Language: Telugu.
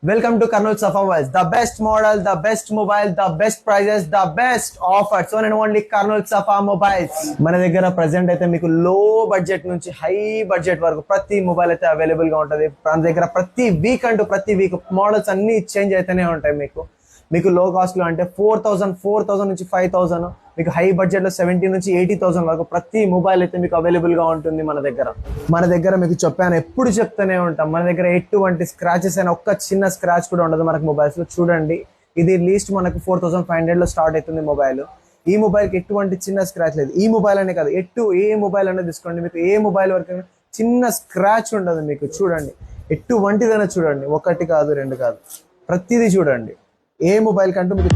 Welcome to Karnool Safa Mobiles. The best model, the best mobile, the best prices, the best offers. One and only Karnool Safa Mobiles. మన దగ్గర ప్రెసెంట్ అయితే మీకు లో బడ్జెట్ నుంచి హై బడ్జెట్ వరకు ప్రతి మొబైల్ అయితే అవైలబుల్ గా ఉంటది. మన దగ్గర ప్రతి వీక్ మోడల్స్ అన్ని చేంజ్ అయితేనే ఉంటాయి మీకు లో కాస్ట్ లో అంటే 4,000 నుంచి 5,000, మీకు హై బడ్జెట్ లో 70 నుంచి 80,000 వరకు ప్రతి మొబైల్ అయితే మీకు అవైలబుల్ గా ఉంటుంది మన దగ్గర మీకు చెప్పాను, ఎప్పుడు చెప్తూనే ఉంటాం, మన దగ్గర ఎటువంటి స్క్రాచెస్ అయినా ఒక్క చిన్న స్క్రాచ్ కూడా ఉండదు మనకు మొబైల్స్ లో. చూడండి, ఇది లీస్ట్ మనకు 4,500 లో స్టార్ట్ అవుతుంది మొబైల్. ఈ మొబైల్ కి ఎటువంటి చిన్న స్క్రాచ్ లేదు. ఈ మొబైల్ అనే కాదు, ఏ మొబైల్ అనేది తీసుకోండి, మీకు ఏ మొబైల్ వరకు చిన్న స్క్రాచ్ ఉండదు మీకు. చూడండి, ఎటువంటిదైనా చూడండి, ఒకటి కాదు రెండు కాదు, ప్రతిదీ చూడండి. ఏ మొబైల్ కంటూ మీకు